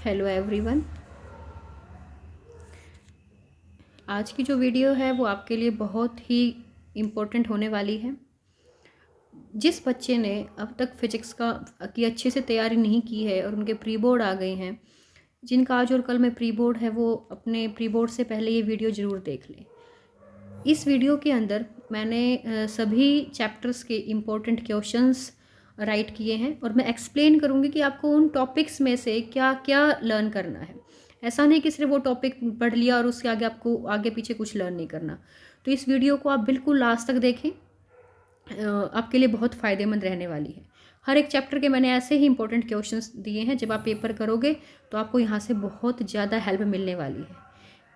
Hello everyone. आज की जो वीडियो है वो आपके लिए बहुत ही इम्पोर्टेंट होने वाली है। जिस बच्चे ने अब तक फिजिक्स की अच्छे से तैयारी नहीं की है और उनके प्री बोर्ड आ गए हैं, जिनका आज और कल में प्री बोर्ड है, वो अपने प्री बोर्ड से पहले ये वीडियो ज़रूर देख लें। इस वीडियो के अंदर मैंने सभी चैप्टर्स के इम्पोर्टेंट क्वेश्चंस राइट किए हैं और मैं एक्सप्लेन करूँगी कि आपको उन टॉपिक्स में से क्या क्या लर्न करना है। ऐसा नहीं कि सिर्फ वो टॉपिक पढ़ लिया और उसके आगे आपको आगे पीछे कुछ लर्न नहीं करना। तो इस वीडियो को आप बिल्कुल लास्ट तक देखें, आपके लिए बहुत फ़ायदेमंद रहने वाली है। हर एक चैप्टर के मैंने ऐसे ही इंपॉर्टेंट क्वेश्चंस दिए हैं, जब आप पेपर करोगे तो आपको यहाँ से बहुत ज़्यादा हेल्प मिलने वाली है।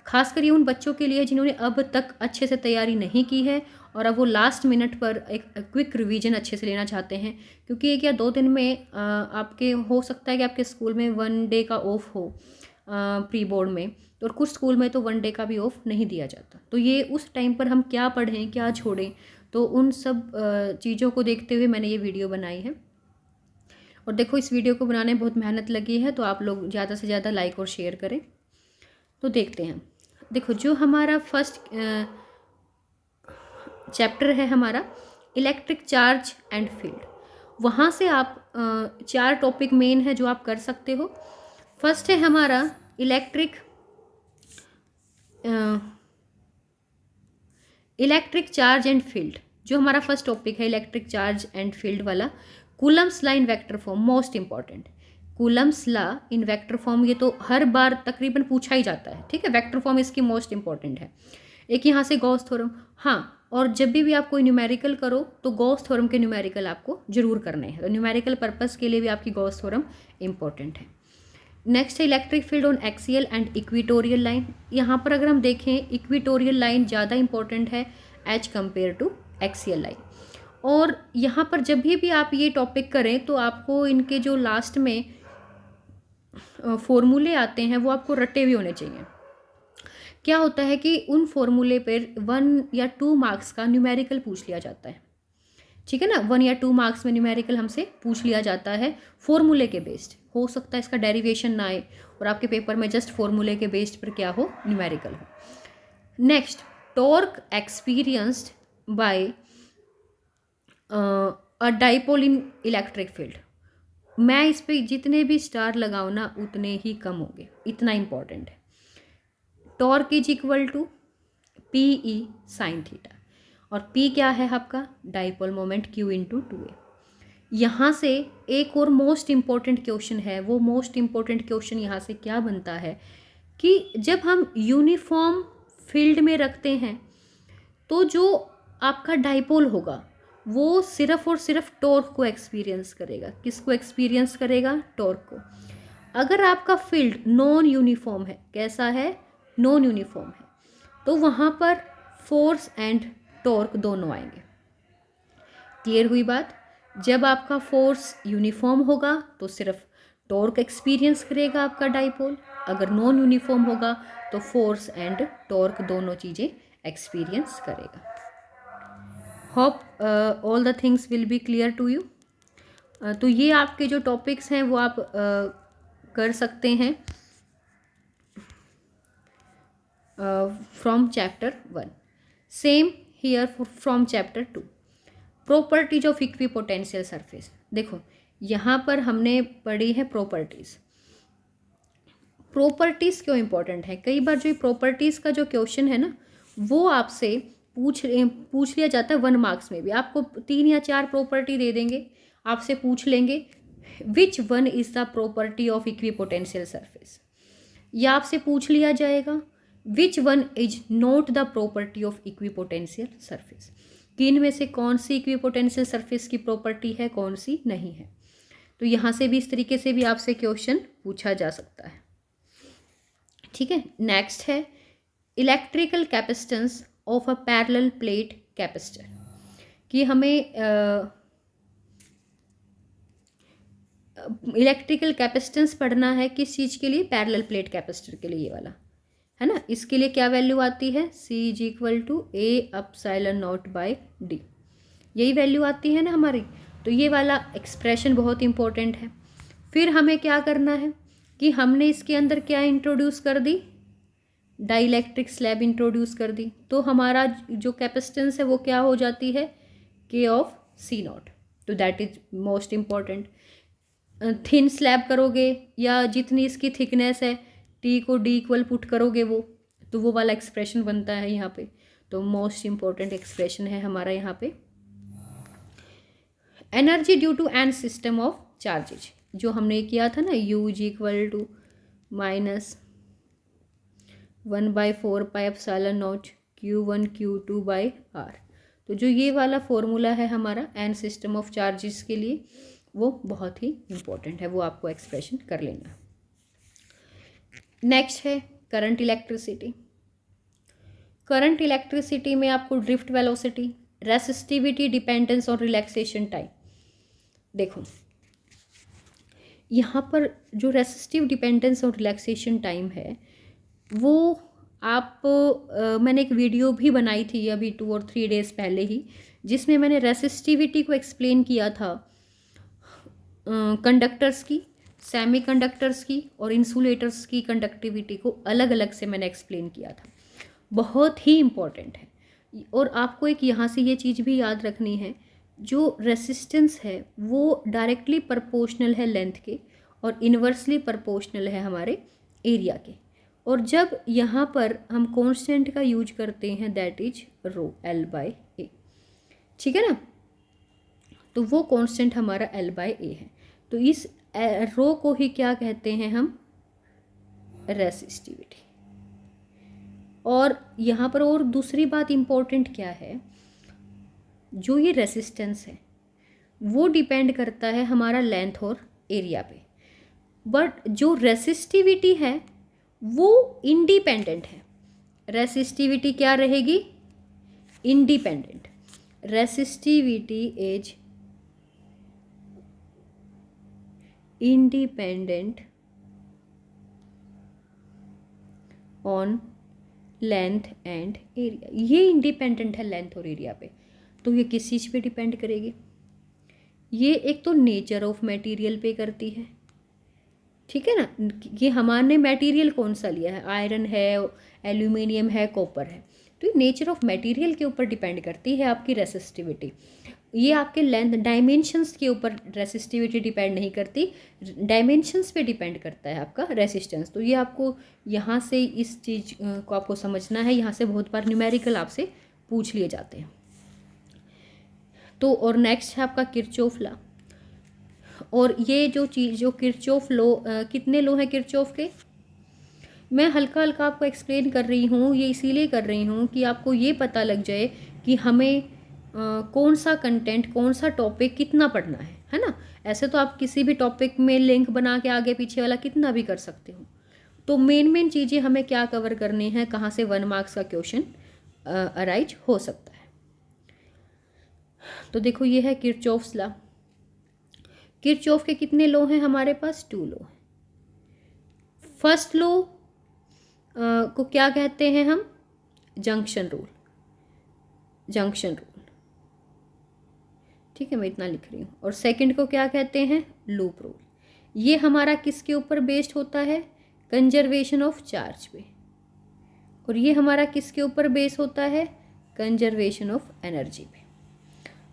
खासकर ये उन बच्चों के लिए जिन्होंने अब तक अच्छे से तैयारी नहीं की है और अब वो लास्ट मिनट पर एक क्विक रिवीजन अच्छे से लेना चाहते हैं, क्योंकि 1 या 2 दिन में आपके हो सकता है कि आपके स्कूल में 1 डे का ऑफ हो प्री बोर्ड में, और कुछ स्कूल में तो 1 डे का भी ऑफ नहीं दिया जाता। तो ये उस टाइम पर हम क्या पढ़ें क्या छोड़ें, तो उन सब चीज़ों को देखते हुए मैंने ये वीडियो बनाई है। और देखो, इस वीडियो को बनाने में बहुत मेहनत लगी है, तो आप लोग ज़्यादा से ज़्यादा लाइक और शेयर करें। तो देखते हैं। देखो, जो हमारा फर्स्ट चैप्टर है हमारा इलेक्ट्रिक चार्ज एंड फील्ड, वहाँ से आप 4 टॉपिक मेन है जो आप कर सकते हो। फर्स्ट है हमारा इलेक्ट्रिक चार्ज एंड फील्ड। जो हमारा फर्स्ट टॉपिक है इलेक्ट्रिक चार्ज एंड फील्ड वाला, Coulomb's law in vector form, most important. Coulomb's law in vector form, ये तो हर बार तकरीबन पूछा ही जाता है, ठीक है। वेक्टर फॉर्म इसकी मोस्ट इंपॉर्टेंट है। एक यहाँ से गॉस थ्योरम, हाँ। और जब भी आप कोई न्यूमेरिकल करो तो गॉस थ्योरम के न्यूमेरिकल आपको जरूर करने हैं, तो न्यूमेरिकल पर्पस के लिए भी आपकी गॉस थ्योरम इंपॉर्टेंट है। नेक्स्ट है electric field on axial and equatorial line. यहाँ पर अगर हम देखें, इक्वेटोरियल लाइन ज़्यादा इंपॉर्टेंट है as compared to axial line. और यहाँ पर जब भी आप ये टॉपिक करें तो आपको इनके जो लास्ट में फॉर्मूले आते हैं वो आपको रटे हुए होने चाहिए। क्या होता है कि उन फॉर्मूले पर 1 या 2 मार्क्स का न्यूमेरिकल पूछ लिया जाता है, ठीक है ना। 1 या 2 मार्क्स में न्यूमेरिकल हमसे पूछ लिया जाता है फॉर्मूले के बेस्ड। हो सकता है इसका डेरिवेशन ना आए और आपके पेपर में जस्ट फॉर्मूले के बेस्ड पर क्या हो, न्यूमेरिकल हो। नेक्स्ट, टॉर्क एक्सपीरियंस्ड बाय अ डाइपोल इन इलेक्ट्रिक फील्ड। मैं इस पे जितने भी स्टार लगाऊँ ना उतने ही कम होंगे, इतना इंपॉर्टेंट है। Torque is equal to p e sine theta, और P क्या है आपका, dipole moment Q into 2a। यहाँ से एक और मोस्ट इम्पॉर्टेंट क्वेश्चन है। वो मोस्ट इम्पॉर्टेंट क्वेश्चन यहाँ से क्या बनता है कि जब हम यूनिफॉर्म फील्ड में रखते हैं तो जो आपका डाइपोल होगा वो सिर्फ और सिर्फ टॉर्क को एक्सपीरियंस करेगा। किसको एक्सपीरियंस करेगा, टॉर्क को। अगर आपका फील्ड नॉन यूनिफॉर्म है, कैसा है, नॉन यूनिफॉर्म है, तो वहाँ पर फोर्स एंड टॉर्क दोनों आएंगे। क्लियर हुई बात। जब आपका फोर्स यूनिफॉर्म होगा तो सिर्फ टॉर्क एक्सपीरियंस करेगा आपका डाइपोल, अगर नॉन यूनिफॉर्म होगा तो फोर्स एंड टॉर्क दोनों चीज़ें एक्सपीरियंस करेगा। Hope all the things will be clear to you. तो ये आपके जो टॉपिक्स हैं वो आप कर सकते हैं from chapter 1। Same here from chapter 2, properties of equipotential surface. देखो, यहाँ पर हमने पढ़ी है प्रॉपर्टीज़। प्रॉपर्टीज़ क्यों इंपॉर्टेंट है, कई बार जो प्रॉपर्टीज़ का जो क्वेश्चन है ना वो आपसे पूछ लिया जाता है 1 मार्क्स में भी। आपको 3 या 4 प्रॉपर्टी दे देंगे, आपसे पूछ लेंगे which one is the property of equipotential surface, या आपसे पूछ लिया जाएगा which one is not the property of equipotential surface, कि इनमें से कौन सी इक्विपोटेंशियल सरफेस की प्रॉपर्टी है, कौन सी नहीं है। तो यहाँ से भी इस तरीके से भी आपसे क्वेश्चन पूछा जा सकता है, ठीक है। नेक्स्ट है electrical capacitance of a parallel plate capacitor, कि हमें इलेक्ट्रिकल कैपेसिटेंस पढ़ना है किस चीज़ के लिए, पैरेलल प्लेट कैपेसिटर के लिए, ये वाला है ना। इसके लिए क्या वैल्यू आती है, C is equal to A epsilon naught by D, यही वैल्यू आती है ना हमारी। तो ये वाला एक्सप्रेशन बहुत इंपॉर्टेंट है। फिर हमें क्या करना है, कि हमने इसके अंदर क्या इंट्रोड्यूस कर दी, डाइलेक्ट्रिक स्लैब इंट्रोड्यूस कर दी, तो हमारा जो कैपेसिटेंस है वो क्या हो जाती है, के ऑफ सी नॉट। तो that is most important. Thin slab करोगे या जितनी इसकी थिकनेस है टी को डी इक्वल पुट करोगे तो वो वाला एक्सप्रेशन बनता है यहाँ पे। तो मोस्ट इम्पॉर्टेंट एक्सप्रेशन है हमारा यहाँ पे energy due to an system of charges, जो हमने किया था ना, you is equal to -1/4πε0 Q1 Q2/R। तो जो ये वाला फॉर्मूला है हमारा एन सिस्टम ऑफ चार्जेस के लिए, वो बहुत ही इम्पोर्टेंट है, वो आपको एक्सप्रेशन कर लेना। नेक्स्ट है करंट इलेक्ट्रिसिटी। करंट इलेक्ट्रिसिटी में आपको ड्रिफ्ट वेलोसिटी, रेसिस्टिविटी, डिपेंडेंस और रिलैक्सेशन टाइम। देखो यहाँ पर जो रेसिस्टिव, डिपेंडेंस और रिलैक्सेशन टाइम है वो आप मैंने एक वीडियो भी बनाई थी अभी 2 और 3 डेज़ पहले ही, जिसमें मैंने रेसिस्टिविटी को एक्सप्लेन किया था कंडक्टर्स की, सेमी कंडक्टर्स की और इंसुलेटर्स की कंडक्टिविटी को अलग अलग से मैंने एक्सप्लेन किया था। बहुत ही इम्पॉर्टेंट है। और आपको एक यहाँ से ये चीज़ भी याद रखनी है, जो रेसिस्टेंस है वो डायरेक्टली प्रोपोर्शनल है लेंथ के और इन्वर्सली प्रोपोर्शनल है हमारे एरिया के। और जब यहाँ पर हम कांस्टेंट का यूज करते हैं दैट इज रो, L/A, ठीक है ना, तो वो कांस्टेंट हमारा L/A है। तो इस रो को ही क्या कहते हैं हम, रेसिस्टिविटी। और यहाँ पर और दूसरी बात इम्पोर्टेंट क्या है, जो ये रेसिस्टेंस है वो डिपेंड करता है हमारा लेंथ और एरिया पे, बट जो रेसिस्टिविटी है वो इंडिपेंडेंट है। रेसिस्टिविटी क्या रहेगी, independent. Resistivity is independent on length and area. ये इंडिपेंडेंट है लेंथ और एरिया पे। तो ये किस चीज़ पे डिपेंड करेगी, ये एक तो नेचर ऑफ मटेरियल पे करती है, ठीक है ना, ये हमारे मटेरियल कौन सा लिया है, आयरन है, एल्यूमिनियम है, कॉपर है, तो ये नेचर ऑफ मटेरियल के ऊपर डिपेंड करती है आपकी रेसिस्टिविटी। ये आपके लेंथ डायमेंशंस के ऊपर रेसिस्टिविटी डिपेंड नहीं करती, डायमेंशंस पे डिपेंड करता है आपका रेसिस्टेंस। तो ये आपको यहाँ से इस चीज़ को आपको समझना है। यहाँ से बहुत बार न्यूमेरिकल आपसे पूछ लिए जाते हैं। तो और नेक्स्ट है आपका किरचॉफ लॉ। और ये जो चीज़, जो किरचॉफ लॉ, कितने लॉ हैं किरचॉफ के, मैं हल्का हल्का आपको एक्सप्लेन कर रही हूँ। ये इसीलिए कर रही हूँ कि आपको ये पता लग जाए कि हमें कौन सा कंटेंट, कौन सा टॉपिक कितना पढ़ना है ना। ऐसे तो आप किसी भी टॉपिक में लिंक बना के आगे पीछे वाला कितना भी कर सकते हो। तो मेन चीज़ें हमें क्या कवर करनी है, कहाँ से 1 मार्क्स का क्वेश्चन अराइज हो सकता है। तो देखो ये है किरचॉफ्स लॉ। किरचॉफ के कितने लॉ हैं हमारे पास, 2 लॉ हैं। फर्स्ट लॉ को क्या कहते हैं हम, जंक्शन रूल, जंक्शन रूल, ठीक है, मैं इतना लिख रही हूँ। और सेकंड को क्या कहते हैं, लूप रूल। ये हमारा किसके ऊपर बेस्ड होता है, कंजर्वेशन ऑफ चार्ज पे। और ये हमारा किसके ऊपर बेस होता है, कंजर्वेशन ऑफ एनर्जी पे।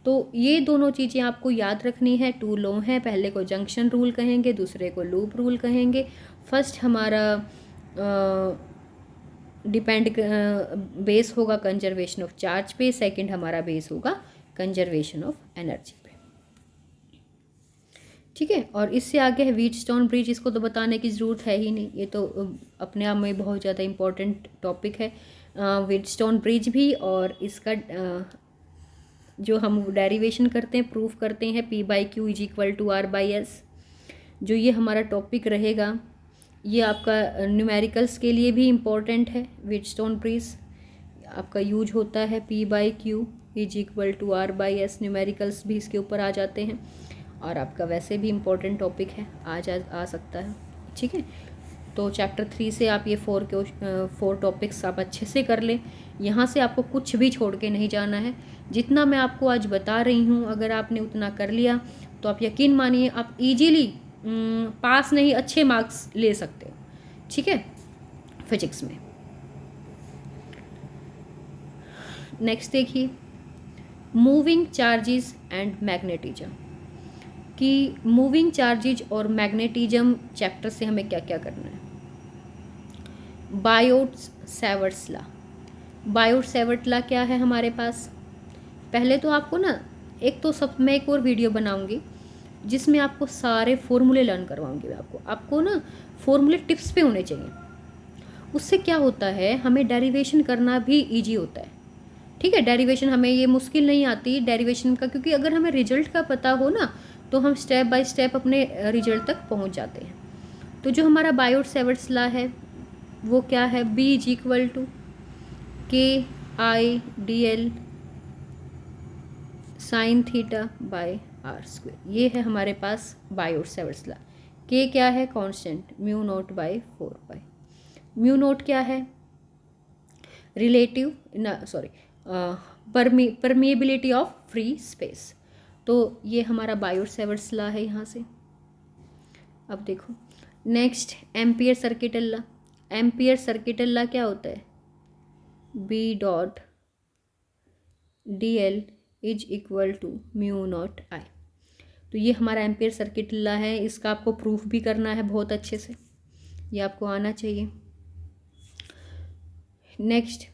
तो ये दोनों चीज़ें आपको याद रखनी है। 2 लॉ हैं, पहले को जंक्शन रूल कहेंगे, दूसरे को लूप रूल कहेंगे। फर्स्ट हमारा डिपेंड बेस होगा कंजर्वेशन ऑफ चार्ज पे, सेकंड हमारा बेस होगा कंजर्वेशन ऑफ एनर्जी पे, ठीक है। और इससे आगे है व्हीटस्टोन ब्रिज। इसको तो बताने की ज़रूरत है ही नहीं, ये तो अपने आप में बहुत ज़्यादा इम्पोर्टेंट टॉपिक है व्हीटस्टोन ब्रिज भी। और इसका जो हम डेरिवेशन करते हैं, प्रूफ करते हैं, P/Q is equal to R/S। जो ये हमारा टॉपिक रहेगा, ये आपका न्यूमेरिकल्स के लिए भी इम्पोर्टेंट है। व्हीटस्टोन ब्रिज आपका यूज होता है P/Q is equal to R/S। Numericals भी इसके ऊपर आ जाते हैं। और आपका वैसे भी इम्पोर्टेंट टॉपिक है, आ सकता है, ठीक है। तो चैप्टर 3 से आप ये 4 टॉपिक्स आप अच्छे से कर लें। यहाँ से आपको कुछ भी छोड़ के नहीं जाना है। जितना मैं आपको आज बता रही हूँ, अगर आपने उतना कर लिया तो आप यकीन मानिए आप इजीली पास नहीं, अच्छे मार्क्स ले सकते हो, ठीक है, फिजिक्स में। नेक्स्ट देखिए, मूविंग चार्जेस एंड मैग्नेटिज्म, कि मूविंग चार्जेज और मैग्नेटिज्म चैप्टर से हमें क्या क्या करना है। Biot's Savart's law, Biot Savart law क्या है हमारे पास। पहले तो आपको ना, एक तो सब, मैं एक और वीडियो बनाऊंगी जिसमें आपको सारे फॉर्मूले लर्न करवाऊंगी। मैं आपको ना फॉर्मूले टिप्स पे होने चाहिए। उससे क्या होता है, हमें डेरिवेशन करना भी इजी होता है, ठीक है। डेरिवेशन हमें ये मुश्किल नहीं आती डेरिवेशन का, क्योंकि अगर हमें रिजल्ट का पता हो ना तो हम स्टेप बाय स्टेप अपने रिजल्ट तक पहुंच जाते हैं। तो जो हमारा बायोट सेवर्ट्स लॉ है वो क्या है, B is equal to k I d l sine theta by r square. ये है हमारे पास बायोट सेवर्ट्स लॉ। के क्या है, कांस्टेंट, म्यू नॉट बाय 4 पाई। म्यू नॉट क्या है, रिलेटिव ना sorry permeability of free space. तो ये हमारा बायोट सेवर्ट्स लॉ है यहाँ से। अब देखो next, Ampere circuital law. Ampere circuital law क्या होता है, B dot D L is equal to mu naught I. तो ये हमारा एम्पियर सर्किटल लॉ है। इसका आपको प्रूफ भी करना है बहुत अच्छे से, ये आपको आना चाहिए। Next,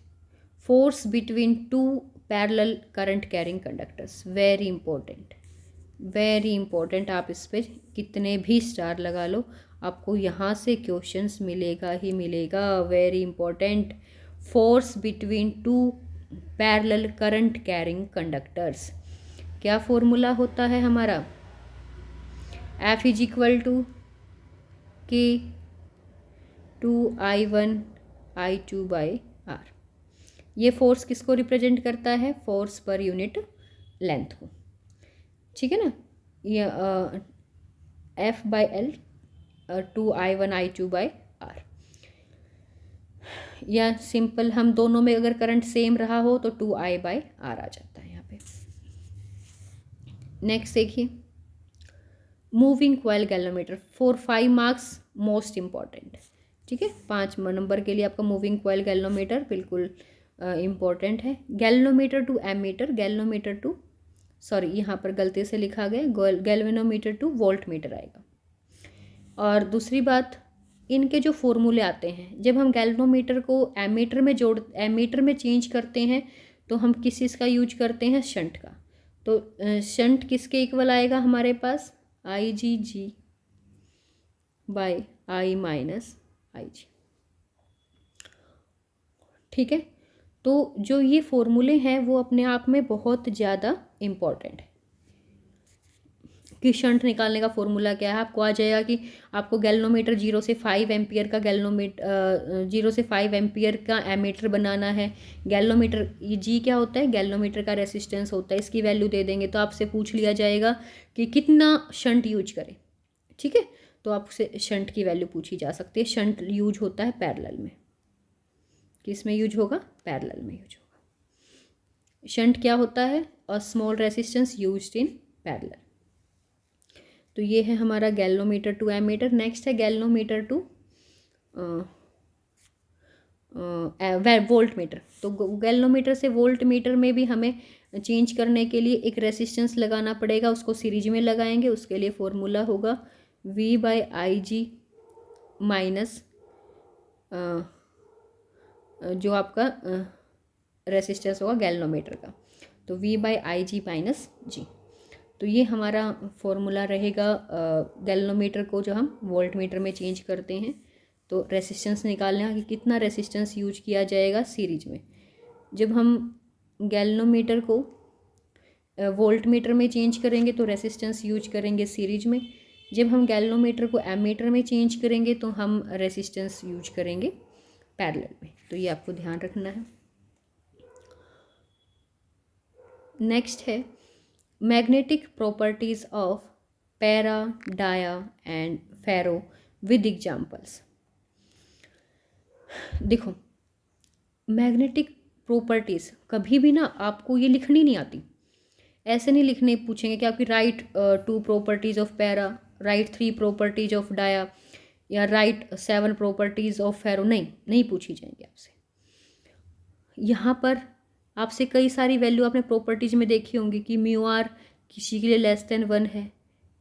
force between two parallel current carrying conductors, very important, very important. आप इस पर कितने भी स्टार लगा लो, आपको यहाँ से क्वेश्चंस मिलेगा ही मिलेगा, very important. Force between two parallel current carrying conductors, क्या फॉर्मूला होता है हमारा, F इज इक्वल टू के 2I1 I2 बाई आर। ये फोर्स किसको रिप्रेजेंट करता है, फोर्स पर यूनिट लेंथ को, ठीक है ना। ये F by l 2I1 I2 by r, या सिंपल हम दोनों में अगर करंट सेम रहा हो तो 2I बाई आर आ जाता है यहाँ पे। नेक्स्ट देखिए, moving coil galvanometer for 5 marks most important, ठीक है। 5 नंबर के लिए आपका मूविंग कॉइल गैल्वेनोमीटर बिल्कुल इम्पॉर्टेंट है। Galvanometer to ammeter, galvanometer to sorry यहाँ पर गलती से लिखा गया, गैल्वेनोमीटर टू वोल्ट मीटर आएगा। और दूसरी बात, इनके जो फॉर्मूले आते हैं, जब हम गैल्वेनोमीटर को एमीटर में चेंज करते हैं तो हम किस चीज़ का यूज करते हैं, शंट का। तो शंट किसके इक्वल आएगा हमारे पास, आई जी जी बाई आई माइनस आई जी, ठीक है। तो जो ये फॉर्मूले हैं वो अपने आप में बहुत ज़्यादा इम्पॉर्टेंट है। कि शंट निकालने का फॉर्मूला क्या है, आपको आ जाएगा कि आपको गैल्वेनोमीटर 0 से 5 एम्पियर का 0 से 5 एम्पियर का एमीटर बनाना है। गैल्वेनोमीटर ये जी क्या होता है, गैल्वेनोमीटर का रेसिस्टेंस होता है, इसकी वैल्यू दे देंगे तो आपसे पूछ लिया जाएगा कि कितना शंट यूज करें, ठीक है। तो आपसे शंट की वैल्यू पूछी जा सकती है। शंट यूज होता है पैरेलल में, किस में यूज होगा, पैरेलल में यूज होगा। शंट क्या होता है, a small resistance used in parallel. तो ये है हमारा गैल्वेनोमीटर टू एमीटर। नेक्स्ट है गैल्वेनोमीटर टू वोल्ट मीटर। तो गैल्वेनोमीटर से वोल्ट मीटर में भी हमें चेंज करने के लिए एक रेसिस्टेंस लगाना पड़ेगा, उसको सीरीज में लगाएंगे। उसके लिए फॉर्मूला होगा V by I G minus जो आपका रेसिस्टेंस होगा गैल्वेनोमीटर का, तो V by I G minus G. तो ये हमारा फॉर्मूला रहेगा गैल्वेनोमीटर को जो हम वोल्ट मीटर में चेंज करते हैं। तो रेसिस्टेंस निकालना कि कितना रेसिस्टेंस यूज किया जाएगा सीरीज में। जब हम गैल्वेनोमीटर को वोल्ट मीटर में चेंज करेंगे तो रेसिस्टेंस यूज करेंगे सीरीज में। जब हम गैल्वेनोमीटर को एमीटर में चेंज करेंगे तो हम रेसिस्टेंस यूज करेंगे पैरेलल में। तो ये आपको ध्यान रखना है। नेक्स्ट है magnetic properties of para, dia and ferro with examples. देखो मैग्नेटिक प्रॉपर्टीज़ कभी भी ना आपको ये लिखनी नहीं आती, ऐसे नहीं लिखने पूछेंगे कि आपकी write two properties of para, write 3 properties of dia या राइट 7 प्रॉपर्टीज ऑफ फेरो, नहीं पूछी जाएंगी आपसे। यहाँ पर आपसे कई सारी वैल्यू आपने प्रॉपर्टीज में देखी होंगी कि म्यू आर किसी के लिए लेस देन 1 है,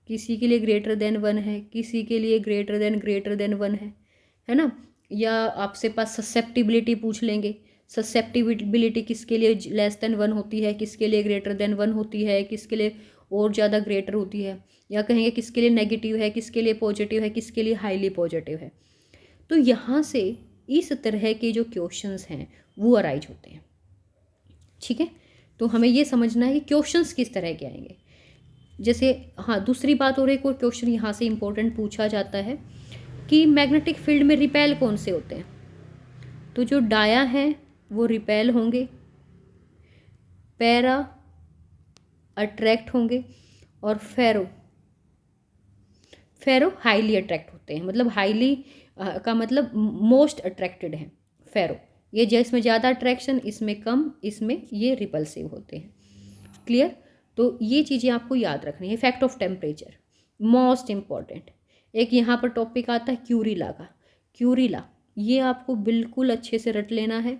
किसी के लिए ग्रेटर देन 1 है, किसी के लिए ग्रेटर देन 1 है ना। या आपसे पास ससेप्टिबिलिटी पूछ लेंगे, ससेप्टिबिलिटी किसके लिए लेस देन 1 होती है, किसके लिए ग्रेटर देन 1 होती है, किसके लिए और ज़्यादा ग्रेटर होती है, या कहेंगे किसके लिए नेगेटिव है, किसके लिए पॉजिटिव है, किसके लिए हाईली पॉजिटिव है। तो यहाँ से इस तरह के जो क्वेश्चंस हैं वो अराइज होते हैं, ठीक है। तो हमें ये समझना है कि क्वेश्चंस किस तरह के आएंगे। जैसे हाँ, दूसरी बात और एक और क्वेश्चन यहाँ से इम्पोर्टेंट पूछा जाता है कि मैग्नेटिक फील्ड में रिपेल कौन से होते हैं। तो जो डाया है वो रिपेल होंगे, पैरा अट्रैक्ट होंगे, और फेरो हाईली अट्रैक्ट होते हैं। मतलब हाईली का मतलब मोस्ट अट्रैक्टेड है फेरो। ये जिसमें ज़्यादा अट्रैक्शन, इसमें कम, इसमें ये रिपल्सिव होते हैं। क्लियर। तो ये चीज़ें आपको याद रखनी है। Effect of temperature most important. एक यहाँ पर टॉपिक आता है क्यूरी का। क्यूरी, ये आपको बिल्कुल अच्छे से रट लेना है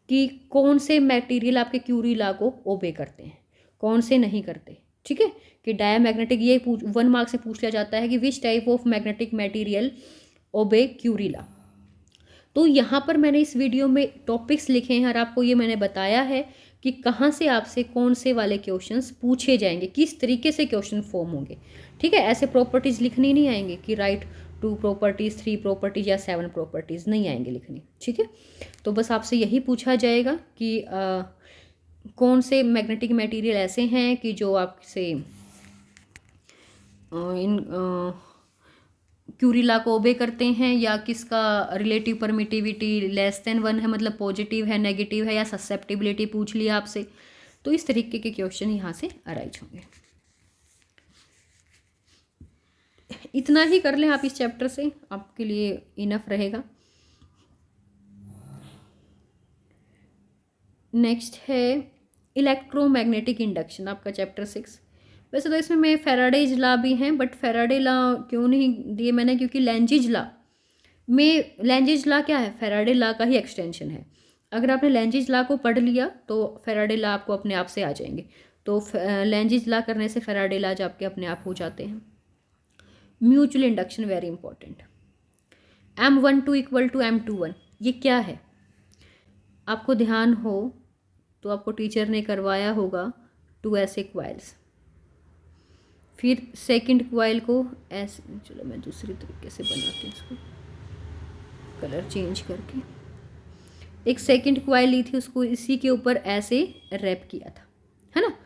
कि कौन से मटेरियल आपके क्यूरी लॉ को ओबे करते हैं, कौन से नहीं करते, ठीक है। कि डायामैग्नेटिक, ये 1 मार्क से पूछ लिया जाता है कि which type of magnetic material obey Curie law. तो यहाँ पर मैंने इस वीडियो में टॉपिक्स लिखे हैं और आपको ये मैंने बताया है कि कहाँ से आपसे कौन से वाले क्वेश्चंस पूछे जाएंगे, किस तरीके से क्वेश्चन फॉर्म होंगे, ठीक है। ऐसे प्रॉपर्टीज़ लिखनी नहीं आएंगे कि राइट 2 प्रॉपर्टीज़ 3 प्रॉपर्टीज या 7 प्रॉपर्टीज़ नहीं आएंगे लिखनी, ठीक है। तो बस आपसे यही पूछा जाएगा कि कौन से मैग्नेटिक मटेरियल ऐसे हैं कि जो आपसे इन क्यूरी लॉ को ओबे करते हैं, या किसका रिलेटिव परमिटिविटी लेस देन 1 है, मतलब पॉजिटिव है, नेगेटिव है, या ससेप्टिबिलिटी पूछ लिया आपसे। तो इस तरीके के क्वेश्चन यहाँ से अराइज होंगे। इतना ही कर लें आप इस चैप्टर से, आपके लिए इनफ रहेगा। नेक्स्ट है इलेक्ट्रोमैग्नेटिक इंडक्शन, आपका चैप्टर 6। वैसे तो इसमें मैं फैराडेज लॉ भी हैं, बट फैराडे लॉ क्यों नहीं दिए मैंने, क्योंकि लेंजिज लॉ क्या है, फैराडे लॉ का ही एक्सटेंशन है। अगर आपने लेंजिज लॉ को पढ़ लिया तो फैराडे लॉ आपको अपने आप से आ जाएंगे। तो लेंजिज लॉ करने से फैराडे लॉ आपके अपने आप हो जाते हैं। Mutual induction very important. M12 equal to M21, ये क्या है? आपको ध्यान हो तो आपको टीचर ने करवाया होगा 2 ऐसे क्वाइल्स, फिर सेकंड क्वाइल को ऐसे, चलो मैं दूसरी तरीके से बनाती हूँ इसको, कलर चेंज करके। एक सेकंड क्वाइल ली थी, उसको इसी के ऊपर ऐसे रैप किया था, है ना।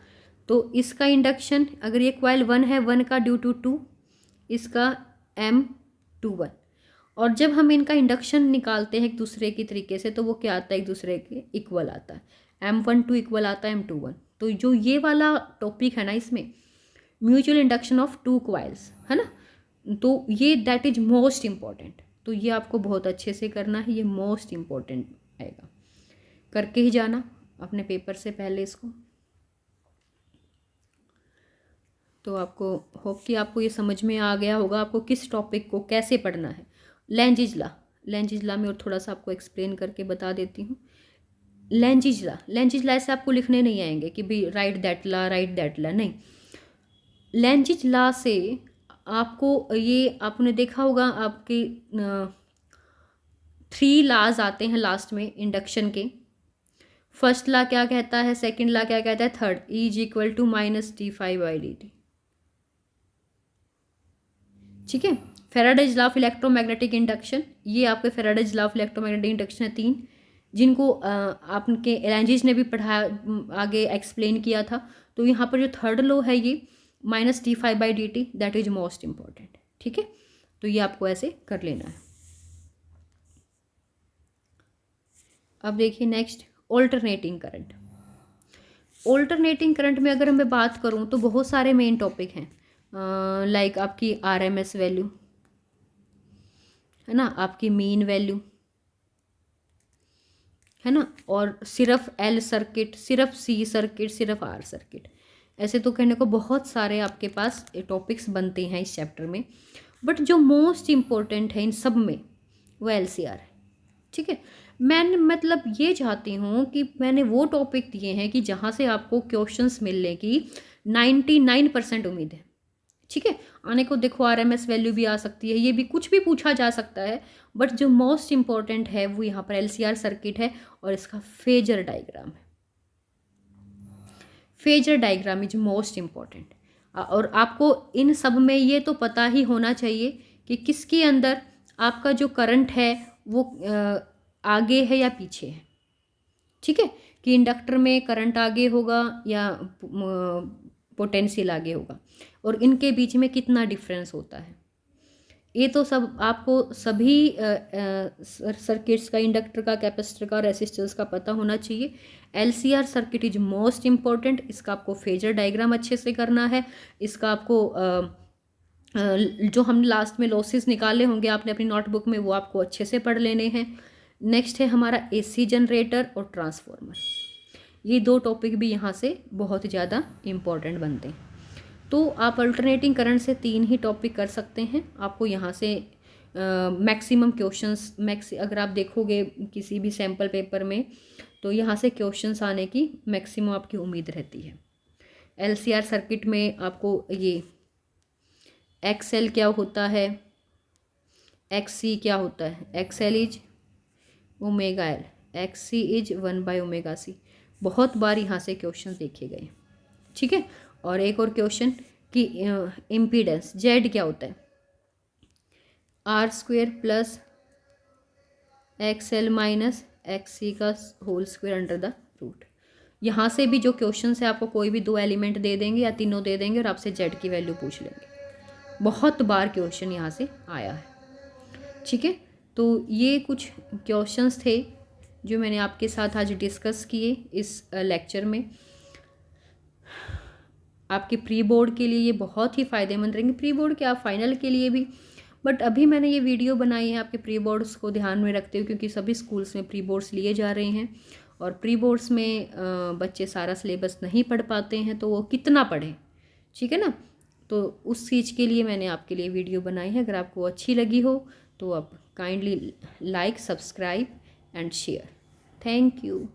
तो इसका इंडक्शन, अगर ये क्वाइल 1 है, 1 का ड्यू टू 2, इसका M21। और जब हम इनका इंडक्शन निकालते हैं एक दूसरे की तरीके से, तो वो क्या आता है, एक दूसरे के इक्वल आता है। M12 इक्वल आता है M21। तो जो ये वाला टॉपिक है ना, इसमें म्यूचुअल इंडक्शन ऑफ 2 क्वाइल्स, है ना, तो ये दैट इज मोस्ट इम्पॉर्टेंट। तो ये आपको बहुत अच्छे से करना है, ये मोस्ट इम्पॉर्टेंट आएगा, करके ही जाना अपने पेपर से पहले इसको। तो आपको होप कि आपको ये समझ में आ गया होगा आपको किस टॉपिक को कैसे पढ़ना है। लेंजिज लॉ में और थोड़ा सा आपको एक्सप्लेन करके बता देती हूँ। लेंजिज लॉ ऐसे आपको लिखने नहीं आएंगे कि भी राइट दैट लॉ, नहीं। लेंजिज लॉ से आपको, ये आपने देखा होगा आपके 3 लॉज आते हैं लास्ट में इंडक्शन के। फर्स्ट लॉ क्या कहता है, सेकंड लॉ क्या कहता है, third, E is equal to -dφ/dt, ठीक है। Faraday's law of electromagnetic induction, ये आपके Faraday's law of electromagnetic induction है 3, जिनको आपके लेंजिज ने भी पढ़ाया, आगे एक्सप्लेन किया था। तो यहाँ पर जो थर्ड लॉ है ये -dφ/dt, that is most important, ठीक है। तो ये आपको ऐसे कर लेना है। अब देखिए next, alternating current. Alternating current में अगर मैं बात करूँ तो बहुत सारे मेन टॉपिक हैं, लाइक आपकी RMS वैल्यू, है ना, आपकी मीन वैल्यू, है ना, और सिर्फ L सर्किट, सिर्फ C सर्किट, सिर्फ R सर्किट, ऐसे तो कहने को बहुत सारे आपके पास टॉपिक्स बनते हैं इस चैप्टर में, बट जो मोस्ट इम्पोर्टेंट है इन सब में वो LCR है। ठीक है, मैं मतलब ये चाहती हूँ कि मैंने वो टॉपिक दिए हैं कि जहाँ से आपको क्वेश्चंस मिलने की 99% उम्मीद है। ठीक है, आने को देखो RMS वैल्यू भी आ सकती है, ये भी कुछ भी पूछा जा सकता है, बट जो मोस्ट इम्पॉर्टेंट है वो यहाँ पर LCR सर्किट है और इसका फेजर डायग्राम है। Phasor diagram is most important. और आपको इन सब में ये तो पता ही होना चाहिए कि किसके अंदर आपका जो करंट है वो आगे है या पीछे है। ठीक है, कि इंडक्टर में करंट आगे होगा या पोटेंशियल आगे होगा, और इनके बीच में कितना डिफरेंस होता है। ये तो सब आपको सभी सर्किट्स का, इंडक्टर का, कैपेसिटर का, रेसिस्टर्स का पता होना चाहिए। LCR circuit is most important. इसका आपको फेजर डायग्राम अच्छे से करना है। इसका आपको जो हम लास्ट में लॉसेस निकाले होंगे आपने अपनी नोटबुक में, वो आपको अच्छे से पढ़ लेने हैं। नेक्स्ट है हमारा AC जनरेटर और ट्रांसफॉर्मर। ये दो टॉपिक भी यहाँ से बहुत ज़्यादा इम्पॉर्टेंट बनते हैं। तो आप अल्टरनेटिंग करंट से 3 ही टॉपिक कर सकते हैं। आपको यहाँ से मैक्सिमम क्वेश्चंस अगर आप देखोगे किसी भी सैम्पल पेपर में, तो यहाँ से क्वेश्चंस आने की मैक्सिमम आपकी उम्मीद रहती है। LCR सर्किट में आपको ये XL क्या होता है, XC क्या होता है, XL is omega L, XC is 1/ωc, बहुत बार यहाँ से क्वेश्चन देखे गए। ठीक है, और एक और क्वेश्चन कि इम्पीडेंस Z क्या होता है, R² plus XL minus XC का whole square under the root. यहाँ से भी जो क्वेश्चन है आपको कोई भी 2 एलिमेंट दे देंगे या तीनों दे देंगे और आपसे Z की वैल्यू पूछ लेंगे। बहुत बार क्वेश्चन यहाँ से आया है। ठीक है, तो ये कुछ क्वेश्चंस थे जो मैंने आपके साथ आज डिस्कस किए इस लेक्चर में। आपके प्री बोर्ड के लिए ये बहुत ही फ़ायदेमंद रहेंगे, प्री बोर्ड क्या फाइनल के लिए भी। बट अभी मैंने ये वीडियो बनाई है आपके प्री बोर्ड्स को ध्यान में रखते हुए, क्योंकि सभी स्कूल्स में प्री बोर्ड्स लिए जा रहे हैं और प्री बोर्ड्स में बच्चे सारा सिलेबस नहीं पढ़ पाते हैं, तो वो कितना पढ़ें। ठीक है ना, तो उस चीज़ के लिए मैंने आपके लिए वीडियो बनाई है। अगर आपको अच्छी लगी हो तो आप kindly like, subscribe and share. Thank you.